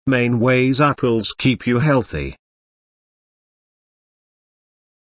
main ways apples keep you healthy.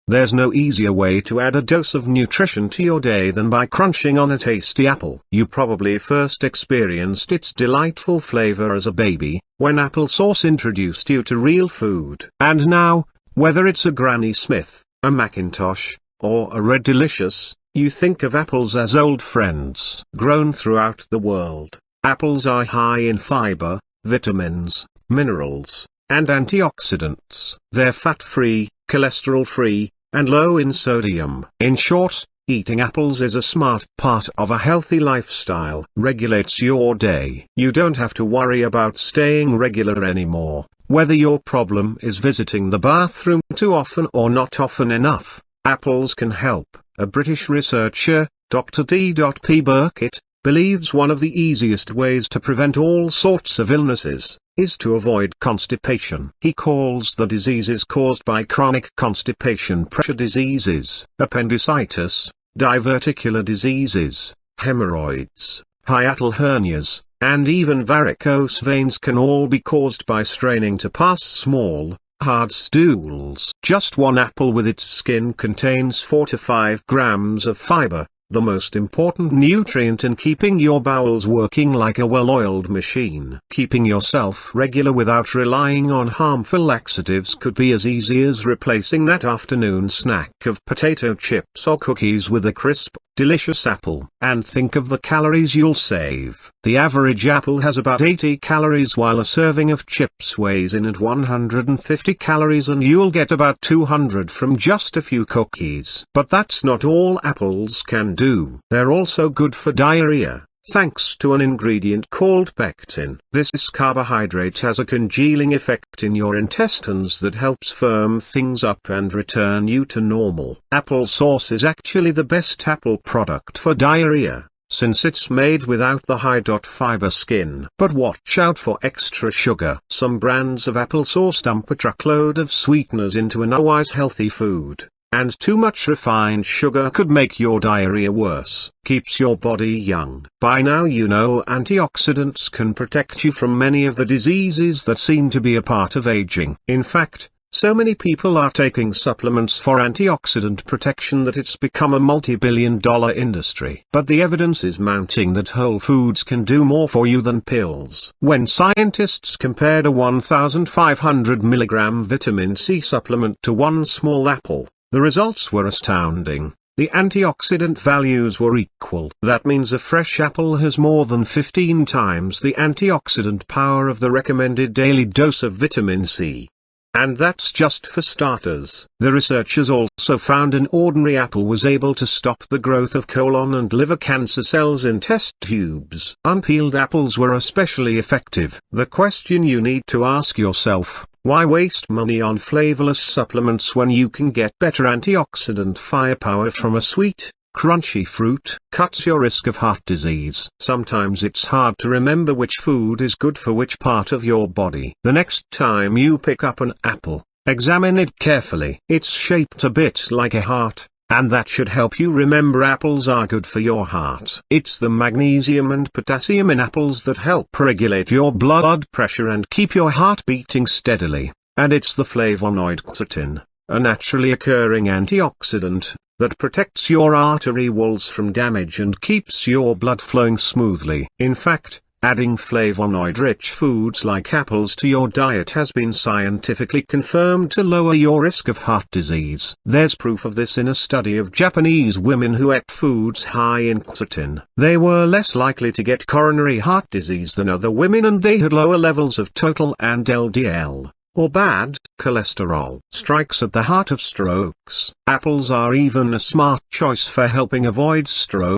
There's no easier way to add a dose of nutrition to your day than by crunching on a tasty apple. You probably first experienced its delightful flavor as a baby, when applesauce introduced you to real food. And now, whether it's a Granny Smith, a McIntosh, or a Red Delicious, you think of apples as old friends. Grown throughout the world, apples are high in fiber, vitamins, minerals, and antioxidants. They're fat-free, cholesterol-free, and low in sodium. In short, eating apples is a smart part of a healthy lifestyle. Regulates your day. You don't have to worry about staying regular anymore, whether your problem is visiting the bathroom too often or not often enough. Apples can help. A British researcher, Dr. D.P Burkitt, believes one of the easiest ways to prevent all sorts of illnesses is to avoid constipation. He calls the diseases caused by chronic constipation pressure diseases, appendicitis, diverticular diseases, hemorrhoids, hiatal hernias, and even varicose veins can all be caused by straining to pass small, hard stools. Just one apple with its skin contains 4 to 5 grams of fiber, the most important nutrient in keeping your bowels working like a well-oiled machine. Keeping yourself regular without relying on harmful laxatives could be as easy as replacing that afternoon snack of potato chips or cookies with a crisp, delicious apple. And think of the calories you'll save. The average apple has about 80 calories while a serving of chips weighs in at 150 calories, and you'll get about 200 from just a few cookies. But that's not all apples can do. They're also good for diarrhea, thanks to an ingredient called pectin. This carbohydrate has a congealing effect in your intestines that helps firm things up and return you to normal. Applesauce is actually the best apple product for diarrhea, since it's made without the high-fiber skin. But watch out for extra sugar. Some brands of applesauce dump a truckload of sweeteners into an otherwise healthy food, and too much refined sugar could make your diarrhea worse. Keeps your body young. By now you know antioxidants can protect you from many of the diseases that seem to be a part of aging. In fact, so many people are taking supplements for antioxidant protection that it's become a multi-billion-dollar industry. But the evidence is mounting that whole foods can do more for you than pills. When scientists compared a 1,500 mg vitamin C supplement to one small apple, the results were astounding. The antioxidant values were equal. That means a fresh apple has more than 15 times the antioxidant power of the recommended daily dose of vitamin C. And that's just for starters. The researchers also found an ordinary apple was able to stop the growth of colon and liver cancer cells in test tubes. Unpeeled apples were especially effective. The question you need to ask yourself: why waste money on flavorless supplements when you can get better antioxidant firepower from a sweet, crunchy fruit? Cuts your risk of heart disease. Sometimes it's hard to remember which food is good for which part of your body. The next time you pick up an apple, examine it carefully. It's shaped a bit like a heart, and that should help you remember apples are good for your heart. It's the magnesium and potassium in apples that help regulate your blood pressure and keep your heart beating steadily. And it's the flavonoid quercetin, a naturally occurring antioxidant, that protects your artery walls from damage and keeps your blood flowing smoothly. In fact, adding flavonoid-rich foods like apples to your diet has been scientifically confirmed to lower your risk of heart disease. There's proof of this in a study of Japanese women who ate foods high in quercetin. They were less likely to get coronary heart disease than other women, and they had lower levels of total and LDL, or bad cholesterol. Strikes at the heart of strokes. Apples are even a smart choice for helping avoid strokes.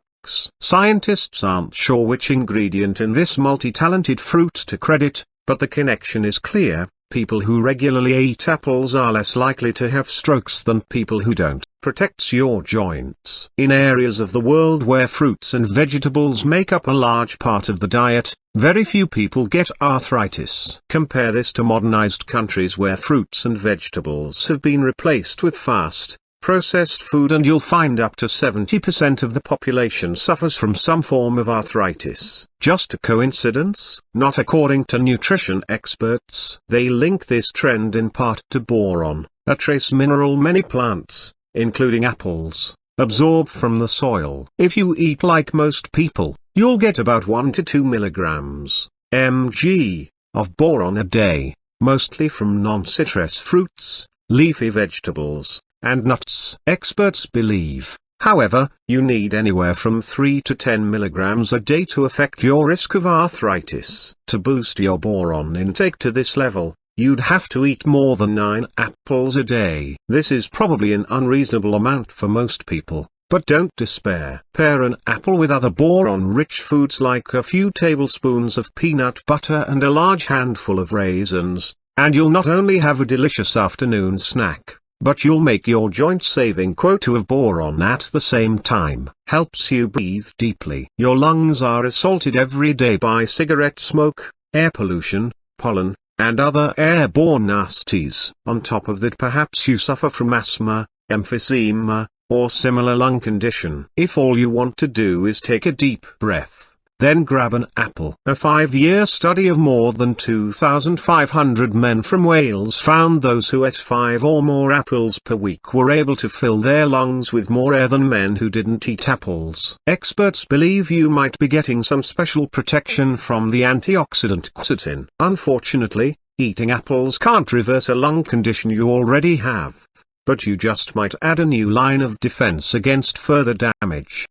Scientists aren't sure which ingredient in this multi-talented fruit to credit, but the connection is clear. People who regularly eat apples are less likely to have strokes than people who don't. Protects your joints. In areas of the world where fruits and vegetables make up a large part of the diet, very few people get arthritis. Compare this to modernized countries where fruits and vegetables have been replaced with fast, processed food, and you'll find up to 70% of the population suffers from some form of arthritis. Just a coincidence? Not according to nutrition experts. They link this trend in part to boron, a trace mineral many plants, including apples, absorb from the soil. If you eat like most people, you'll get about 1 to 2 milligrams mg of boron a day, mostly from non-citrus fruits, leafy vegetables, and nuts. Experts believe, however, you need anywhere from 3 to 10 milligrams a day to affect your risk of arthritis. To boost your boron intake to this level, you'd have to eat more than 9 apples a day. This is probably an unreasonable amount for most people, but don't despair. Pair an apple with other boron-rich foods like a few tablespoons of peanut butter and a large handful of raisins, and you'll not only have a delicious afternoon snack, but you'll make your joint-saving quota of boron at the same time. Helps you breathe deeply. Your lungs are assaulted every day by cigarette smoke, air pollution, pollen, and other airborne nasties. On top of that, perhaps you suffer from asthma, emphysema, or similar lung condition. If all you want to do is take a deep breath, then grab an apple. A 5-year study of more than 2,500 men from Wales found those who ate 5 or more apples per week were able to fill their lungs with more air than men who didn't eat apples. Experts believe you might be getting some special protection from the antioxidant quercetin. Unfortunately, eating apples can't reverse a lung condition you already have, but you just might add a new line of defense against further damage.